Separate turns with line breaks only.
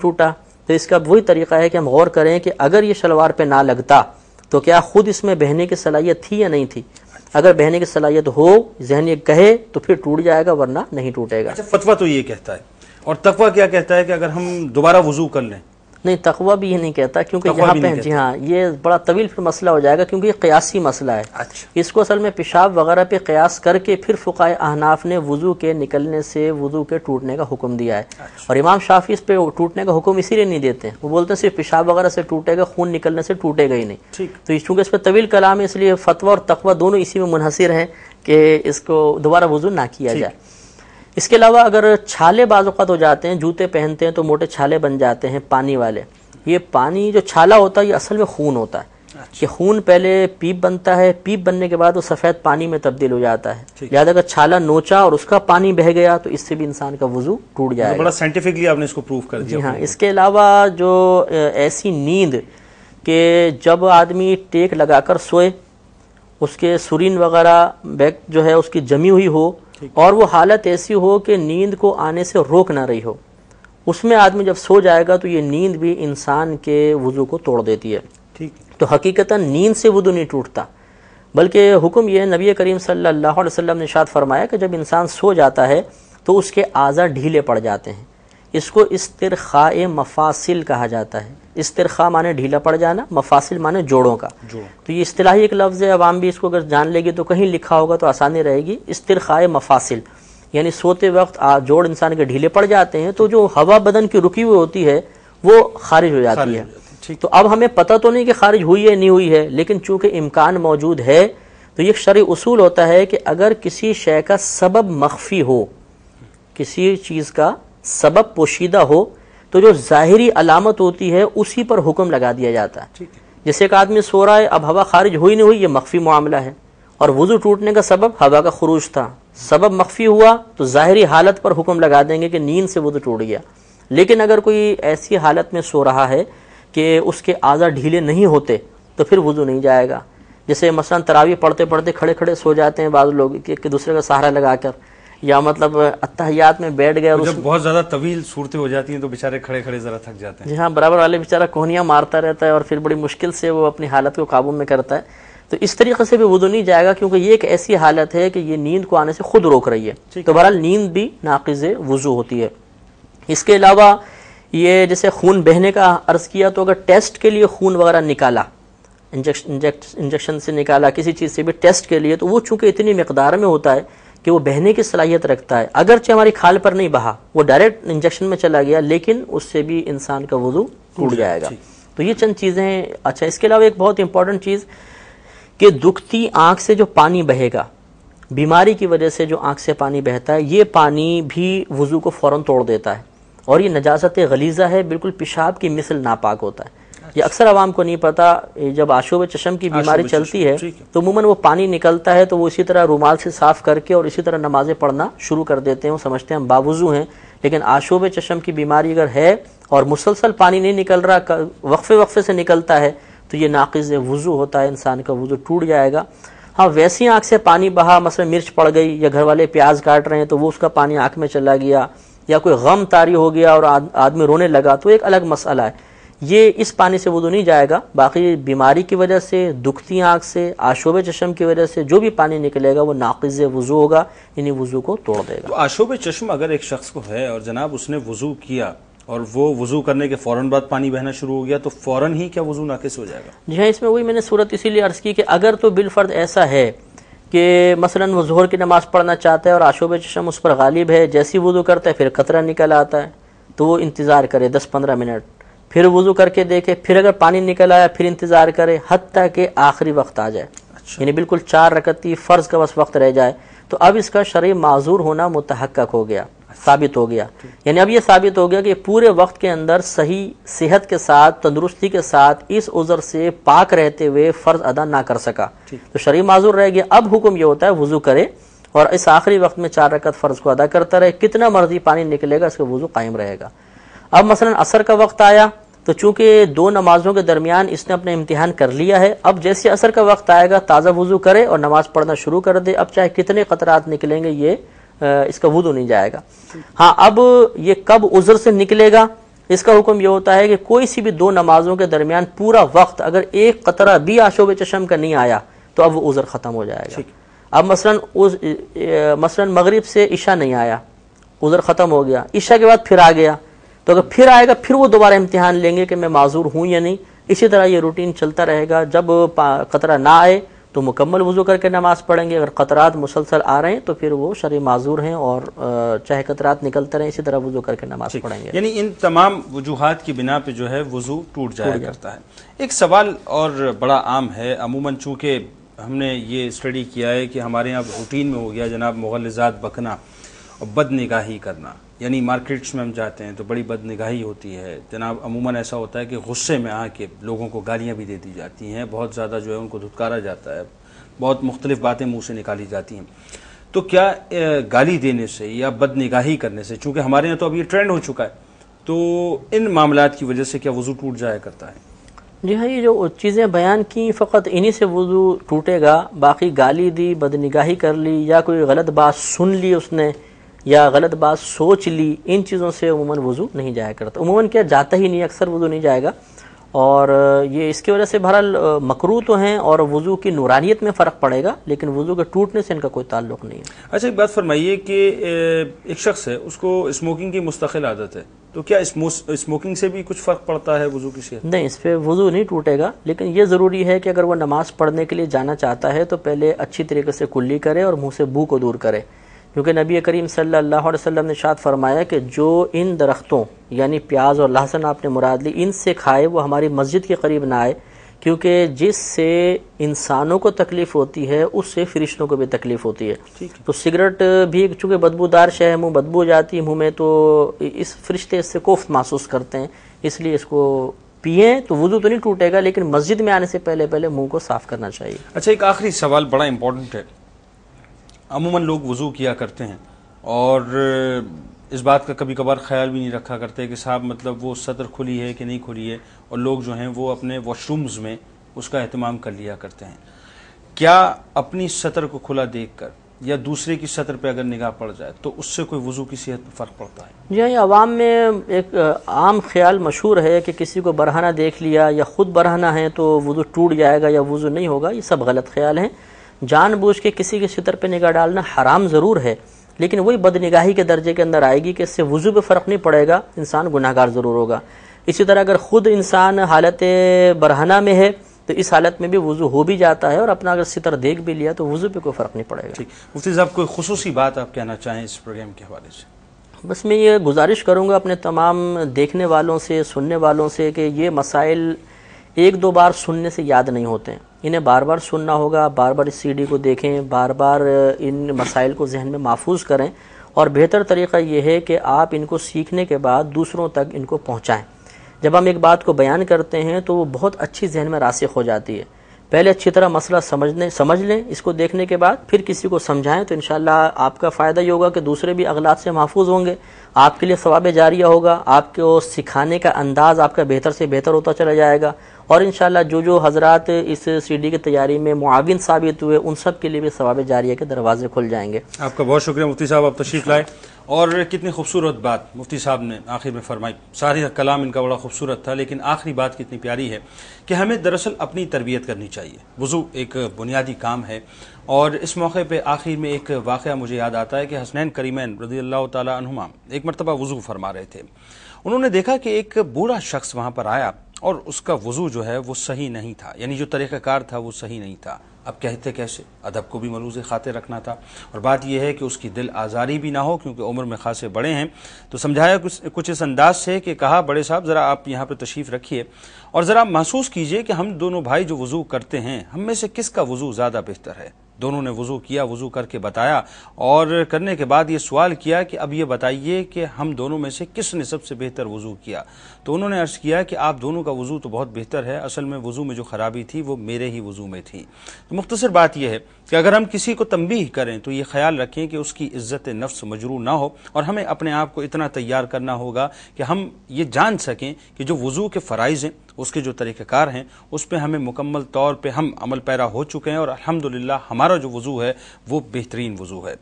ٹوٹا. تو اس کا وہی طریقہ ہے کہ ہم غور کریں کہ اگر یہ شلوار پہ نہ لگتا تو کیا خود اس میں بہنے کی صلاحیت تھی یا نہیں تھی. اگر بہنے کی صلاحیت ہو، ذہن یہ کہے تو پھر ٹوٹ جائے گا، ورنہ نہیں ٹوٹے گا.
اچھا، فتویٰ تو یہ کہتا ہے، اور تقویٰ کیا کہتا ہے کہ اگر ہم دوبارہ وضو کر لیں؟
نہیں، تقویٰ بھی یہ نہیں کہتا، کیونکہ یہاں پہ جی ہاں یہ بڑا طویل پھر مسئلہ ہو جائے گا، کیونکہ یہ قیاسی مسئلہ ہے. اس کو اصل میں پیشاب وغیرہ پہ قیاس کر کے پھر فقہائے احناف نے وضو کے نکلنے سے وضو کے ٹوٹنے کا حکم دیا ہے. اور امام شافعی اس پہ ٹوٹنے کا حکم اسی لیے نہیں دیتے ہیں، وہ بولتے ہیں صرف پیشاب وغیرہ سے ٹوٹے گا، خون نکلنے سے ٹوٹے گا ہی نہیں. تو چونکہ اس پہ طویل کلام ہے، اس لیے فتویٰ اور تقویٰ دونوں اسی میں منحصر ہیں کہ اس کو دوبارہ وضو نہ کیا جائے. اس کے علاوہ اگر چھالے بعض اوقات ہو جاتے ہیں، جوتے پہنتے ہیں تو موٹے چھالے بن جاتے ہیں پانی والے. یہ پانی جو چھالا ہوتا ہے یہ اصل میں خون ہوتا ہے. یہ خون پہلے پیپ بنتا ہے، پیپ بننے کے بعد وہ سفید پانی میں تبدیل ہو جاتا ہے. لہٰذا اگر چھالا نوچا اور اس کا پانی بہہ گیا تو اس سے بھی انسان کا وضو ٹوٹ جائے گا.
بڑا سائنٹیفکلی آپ نے اس کو پروف کر دیا.
جی ہاں. اس کے علاوہ جو ایسی نیند کہ جب آدمی ٹیک لگا کر سوئے، اس کے سرین وغیرہ بیک جو ہے اس کی جمی ہوئی ہو، اور وہ حالت ایسی ہو کہ نیند کو آنے سے روک نہ رہی ہو، اس میں آدمی جب سو جائے گا تو یہ نیند بھی انسان کے وضو کو توڑ دیتی ہے. تو حقیقتاً نیند سے وضو نہیں ٹوٹتا، بلکہ حکم یہ ہے، نبی کریم صلی اللہ علیہ وسلم نے ارشاد فرمایا کہ جب انسان سو جاتا ہے تو اس کے اعضاء ڈھیلے پڑ جاتے ہیں. اس کو استرخاء مفاصل کہا جاتا ہے. استرخاء مانے ڈھیلا پڑ جانا، مفاصل مانے جوڑوں کا. تو یہ اصطلاحی ایک لفظ ہے، عوام بھی اس کو اگر جان لے گی تو کہیں لکھا ہوگا تو آسانی رہے گی. استرخاء مفاصل یعنی سوتے وقت جوڑ انسان کے ڈھیلے پڑ جاتے ہیں تو جو ہوا بدن کی رکی ہوئی ہوتی ہے وہ خارج ہو جاتی ہے. تو اب ہمیں پتہ تو نہیں کہ خارج ہوئی ہے نہیں ہوئی ہے، لیکن چونکہ امکان موجود ہے تو یہ شرعی اصول ہوتا ہے کہ اگر کسی شے کا سبب مخفی ہو، کسی چیز کا سبب پوشیدہ ہو، تو جو ظاہری علامت ہوتی ہے اسی پر حکم لگا دیا جاتا ہے. جیسے ایک آدمی سو رہا ہے، اب ہوا خارج ہوئی نہیں ہوئی، یہ مخفی معاملہ ہے، اور وضو ٹوٹنے کا سبب ہوا کا خروج تھا، سبب مخفی ہوا تو ظاہری حالت پر حکم لگا دیں گے کہ نیند سے وضو ٹوٹ گیا. لیکن اگر کوئی ایسی حالت میں سو رہا ہے کہ اس کے اعضاء ڈھیلے نہیں ہوتے تو پھر وضو نہیں جائے گا. جیسے مثلا تراویح پڑھتے پڑھتے کھڑے کھڑے سو جاتے ہیں بعض لوگ کہ دوسرے کا سہارا لگا کر، یا مطلب اتحیات میں بیٹھ گئے اور
جب بہت زیادہ طویل صورتیں ہو جاتی ہیں تو بیچارے کھڑے کھڑے ذرا تھک جاتے ہیں.
جی ہاں، برابر والے بیچارہ کوہنیاں مارتا رہتا ہے اور پھر بڑی مشکل سے وہ اپنی حالت کو قابو میں کرتا ہے. تو اس طریقے سے بھی وضو نہیں جائے گا، کیونکہ یہ ایک ایسی حالت ہے کہ یہ نیند کو آنے سے خود روک رہی ہے. تو بہرحال نیند بھی ناقض وضو ہوتی ہے. اس کے علاوہ یہ جیسے خون بہنے کا عرض کیا، تو اگر ٹیسٹ کے لیے خون وغیرہ نکالا، انجیکشن سے نکالا، کسی چیز سے بھی ٹیسٹ کے لیے، تو وہ چونکہ اتنی مقدار میں ہوتا ہے کہ وہ بہنے کی صلاحیت رکھتا ہے. اگرچہ ہماری کھال پر نہیں بہا، وہ ڈائریکٹ انجیکشن میں چلا گیا، لیکن اس سے بھی انسان کا وضو ٹوٹ جائے گا. تو یہ چند چیزیں ہیں. اچھا، اس کے علاوہ ایک بہت امپورٹنٹ چیز کہ دکھتی آنکھ سے جو پانی بہے گا، بیماری کی وجہ سے جو آنکھ سے پانی بہتا ہے، یہ پانی بھی وضو کو فوراً توڑ دیتا ہے، اور یہ نجاست غلیظہ ہے، بالکل پیشاب کی مثل ناپاک ہوتا ہے. یہ اکثر عوام کو نہیں پتا. جب آشوب چشم کی بیماری چلتی ہے تو عموماً وہ پانی نکلتا ہے تو وہ اسی طرح رومال سے صاف کر کے اور اسی طرح نمازیں پڑھنا شروع کر دیتے ہیں. وہ سمجھتے ہیں ہم باوضو ہیں، لیکن آشوب چشم کی بیماری اگر ہے اور مسلسل پانی نہیں نکل رہا، وقفے وقفے سے نکلتا ہے، تو یہ ناقض وضو ہوتا ہے، انسان کا وضو ٹوٹ جائے گا. ہاں، ویسی آنکھ سے پانی بہا، مثلا مرچ پڑ گئی یا گھر والے پیاز کاٹ رہے ہیں تو وہ اس کا پانی آنکھ میں چلا گیا، یا کوئی غم طاری ہو گیا اور آدمی رونے لگا، تو ایک الگ مسئلہ ہے. یہ اس پانی سے وضو نہیں جائے گا. باقی بیماری کی وجہ سے، دکھتی آنکھ سے، آشوب چشم کی وجہ سے جو بھی پانی نکلے گا وہ ناقض وضو ہوگا، یعنی وضو کو توڑ دے گا.
تو آشوب چشم اگر ایک شخص کو ہے اور جناب اس نے وضو کیا اور وہ وضو کرنے کے فوراً بعد پانی بہنا شروع ہو گیا، تو فوراً ہی کیا وضو ناقص ہو جائے گا؟
جی ہاں، اس میں وہی میں نے صورت اسی لیے عرض کی کہ اگر تو بالفرض ایسا ہے کہ مثلا وہ ظہر کی نماز پڑھنا چاہتا ہے اور آشوب چشم اس پر غالب ہے، جیسی وضو کرتا ہے پھر قطرہ نکل آتا ہے، تو وہ انتظار کرے 10-15 منٹ، پھر وضو کر کے دیکھے، پھر اگر پانی نکل آیا پھر انتظار کرے حتیٰ کہ آخری وقت آ جائے. یعنی بالکل 4 رکعتی فرض کا بس وقت رہ جائے، تو اب اس کا شرعی معذور ہونا متحقق ہو گیا، ثابت ہو گیا. یعنی اب یہ ثابت ہو گیا کہ پورے وقت کے اندر صحیح صحت کے ساتھ، تندرستی کے ساتھ، اس عذر سے پاک رہتے ہوئے فرض ادا نہ کر سکا، تو شرعی معذور رہ گیا. اب حکم یہ ہوتا ہے وضو کرے اور اس آخری وقت میں 4 رکعت فرض کو ادا کرتا رہے، کتنا مرضی پانی نکلے گا اس کا وضو قائم رہے گا. اب مثلا عصر کا وقت آیا تو چونکہ 2 نمازوں کے درمیان اس نے اپنا امتحان کر لیا ہے، اب جیسے عصر کا وقت آئے گا تازہ وضو کرے اور نماز پڑھنا شروع کر دے. اب چاہے کتنے قطرات نکلیں گے یہ اس کا وضو نہیں جائے گا. ہاں، اب یہ کب عذر سے نکلے گا اس کا حکم یہ ہوتا ہے کہ کوئی سی بھی دو نمازوں کے درمیان پورا وقت اگر ایک قطرہ بھی آشوب چشم کا نہیں آیا تو اب وہ عذر ختم ہو جائے گا. اب مثلا مغرب سے عشاء نہیں آیا، عذر ختم ہو گیا، عشاء کے بعد پھر آ گیا، تو اگر پھر آئے گا پھر وہ دوبارہ امتحان لیں گے کہ میں معذور ہوں یا نہیں. اسی طرح یہ روٹین چلتا رہے گا. جب قطرہ نہ آئے تو مکمل وضو کر کے نماز پڑھیں گے، اگر قطرات مسلسل آ رہے ہیں تو پھر وہ شرعی معذور ہیں اور چاہے قطرات نکلتے رہیں اسی طرح وضو کر کے نماز پڑھیں گے.
یعنی ان تمام وجوہات کی بنا پہ جو ہے وضو ٹوٹ جایا کرتا ہے. ایک سوال اور بڑا عام ہے، عموماً چونکہ ہم نے یہ اسٹڈی کیا ہے کہ ہمارے یہاں روٹین میں ہو گیا جناب مغلظات بکنا اور بد نگاہی کرنا، یعنی مارکیٹس میں ہم جاتے ہیں تو بڑی بد نگاہی ہوتی ہے جناب. عموماً ایسا ہوتا ہے کہ غصے میں آ کے لوگوں کو گالیاں بھی دے دی جاتی ہیں، بہت زیادہ جو ہے ان کو دھتکارا جاتا ہے، بہت مختلف باتیں منہ سے نکالی جاتی ہیں. تو کیا گالی دینے سے یا بد نگاہی کرنے سے، چونکہ ہمارے یہاں تو اب یہ ٹرینڈ ہو چکا ہے، تو ان معاملات کی وجہ سے کیا وضو ٹوٹ جایا کرتا ہے؟
جی ہاں، یہ جو چیزیں بیان کی فقط انہی سے وضو ٹوٹے گا. باقی گالی دی، بد نگاہی کر لی یا کوئی غلط بات سن لی اس نے یا غلط بات سوچ لی، ان چیزوں سے عموماً وضو نہیں جایا کرتا. عموماً کیا جاتا ہی نہیں، اکثر وضو نہیں جائے گا. اور یہ اس کی وجہ سے بہرحال مکروہ تو ہیں اور وضو کی نورانیت میں فرق پڑے گا، لیکن وضو کے ٹوٹنے سے ان کا کوئی تعلق نہیں ہے.
اچھا ایک بات فرمائیے کہ ایک شخص ہے اس کو اسموکنگ کی مستقل عادت ہے، تو کیا اسموکنگ سے بھی کچھ فرق پڑتا ہے وضو کی صحت؟
نہیں، اس پہ وضو نہیں ٹوٹے گا، لیکن یہ ضروری ہے کہ اگر وہ نماز پڑھنے کے لیے جانا چاہتا ہے تو پہلے اچھی طریقے سے کلی کرے اور منہ سے بو کو دور کرے، کیونکہ نبی کریم صلی اللہ علیہ وسلم نے ارشاد فرمایا کہ جو ان درختوں یعنی پیاز اور لہسن آپ نے مراد لی ان سے کھائے وہ ہماری مسجد کے قریب نہ آئے، کیونکہ جس سے انسانوں کو تکلیف ہوتی ہے اس سے فرشتوں کو بھی تکلیف ہوتی ہے. تو سگریٹ بھی چونکہ بدبودار شے ہے، منہ بدبو جاتی ہے منہ میں، تو اس فرشتے اس سے کوفت محسوس کرتے ہیں، اس لیے اس کو پئیں تو وضو تو نہیں ٹوٹے گا، لیکن مسجد میں آنے سے پہلے منہ کو صاف کرنا چاہیے.
اچھا ایک آخری سوال بڑا امپورٹنٹ ہے. عموماً لوگ وضو کیا کرتے ہیں اور اس بات کا کبھی کبھار خیال بھی نہیں رکھا کرتے کہ صاحب مطلب وہ سطر کھلی ہے کہ نہیں کھلی ہے، اور لوگ جو ہیں وہ اپنے واش رومز میں اس کا اہتمام کر لیا کرتے ہیں. کیا اپنی سطر کو کھلا دیکھ کر یا دوسرے کی سطر پہ اگر نگاہ پڑ جائے تو اس سے کوئی وضو کی صحت پہ فرق پڑتا ہے؟
جی ہاں، عوام میں ایک عام خیال مشہور ہے کہ کسی کو برہنہ دیکھ لیا یا خود برہنہ ہے تو وضو ٹوٹ جائے گا یا وضو نہیں ہوگا. یہ سب غلط خیال ہیں. جان بوجھ کے کسی کے سطر پہ نگاہ ڈالنا حرام ضرور ہے، لیکن وہی بد نگاہی کے درجے کے اندر آئے گی کہ اس سے وضو پہ فرق نہیں پڑے گا، انسان گناہگار ضرور ہوگا. اسی طرح اگر خود انسان حالت برہنہ میں ہے تو اس حالت میں بھی وضو ہو بھی جاتا ہے، اور اپنا اگر ستر دیکھ بھی لیا تو وضو پہ کوئی فرق نہیں پڑے گا.
مفتی صاحب کوئی خصوصی بات آپ کہنا چاہیں اس پروگرام کے حوالے سے؟
بس میں یہ گزارش کروں گا اپنے تمام دیکھنے والوں سے، سننے والوں سے، کہ یہ مسائل ایک دو بار سننے سے یاد نہیں ہوتے ہیں، انہیں بار بار سننا ہوگا. بار بار اس CD کو دیکھیں، بار بار ان مسائل کو ذہن میں محفوظ کریں، اور بہتر طریقہ یہ ہے کہ آپ ان کو سیکھنے کے بعد دوسروں تک ان کو پہنچائیں. جب ہم ایک بات کو بیان کرتے ہیں تو وہ بہت اچھی ذہن میں راسخ ہو جاتی ہے. پہلے اچھی طرح مسئلہ سمجھ لیں، اس کو دیکھنے کے بعد پھر کسی کو سمجھائیں تو انشاءاللہ آپ کا فائدہ یہ ہوگا کہ دوسرے بھی اغلاط سے محفوظ ہوں گے، آپ کے لیے ثواب جاریہ ہوگا، آپ کو سکھانے کا انداز آپ کا بہتر سے بہتر ہوتا چلا جائے گا، اور انشاءاللہ جو حضرات اس CD کی تیاری میں معاون ثابت ہوئے ان سب کے لیے بھی ثواب جاریہ کے دروازے کھل جائیں گے.
آپ کا بہت شکریہ مفتی صاحب، آپ تشریف لائے، اور کتنی خوبصورت بات مفتی صاحب نے آخر میں فرمائی. ساری کلام ان کا بڑا خوبصورت تھا، لیکن آخری بات کتنی پیاری ہے کہ ہمیں دراصل اپنی تربیت کرنی چاہیے. وضو ایک بنیادی کام ہے، اور اس موقع پہ آخر میں ایک واقعہ مجھے یاد آتا ہے کہ حسنین کریمین رضی اللہ تعالی عنہما ایک مرتبہ وضو فرما رہے تھے. انہوں نے دیکھا کہ ایک بوڑھا شخص وہاں پر آیا اور اس کا وضو جو ہے وہ صحیح نہیں تھا، یعنی جو طریقہ کار تھا وہ صحیح نہیں تھا. اب کہتے کیسے؟ ادب کو بھی ملوز خاطر رکھنا تھا، اور بات یہ ہے کہ اس کی دل آزاری بھی نہ ہو کیونکہ عمر میں خاصے بڑے ہیں. تو سمجھایا کچھ اس انداز سے کہ کہا بڑے صاحب ذرا آپ یہاں پہ تشریف رکھیے اور ذرا محسوس کیجئے کہ ہم دونوں بھائی جو وضو کرتے ہیں ہم میں سے کس کا وضو زیادہ بہتر ہے. دونوں نے وضو کیا، وضو کر کے بتایا، اور کرنے کے بعد یہ سوال کیا کہ اب یہ بتائیے کہ ہم دونوں میں سے کس نے سب سے بہتر وضو کیا. تو انہوں نے عرض کیا کہ آپ دونوں کا وضو تو بہت بہتر ہے، اصل میں وضو میں جو خرابی تھی وہ میرے ہی وضو میں تھی. تو مختصر بات یہ ہے کہ اگر ہم کسی کو تنبیہ کریں تو یہ خیال رکھیں کہ اس کی عزت نفس مجروح نہ ہو، اور ہمیں اپنے آپ کو اتنا تیار کرنا ہوگا کہ ہم یہ جان سکیں کہ جو وضو کے فرائض ہیں، اس کے جو طریقہ کار ہیں، اس پہ ہمیں مکمل طور پہ ہم عمل پیرا ہو چکے ہیں، اور الحمدللہ ہمارا جو وضو ہے وہ بہترین وضو ہے.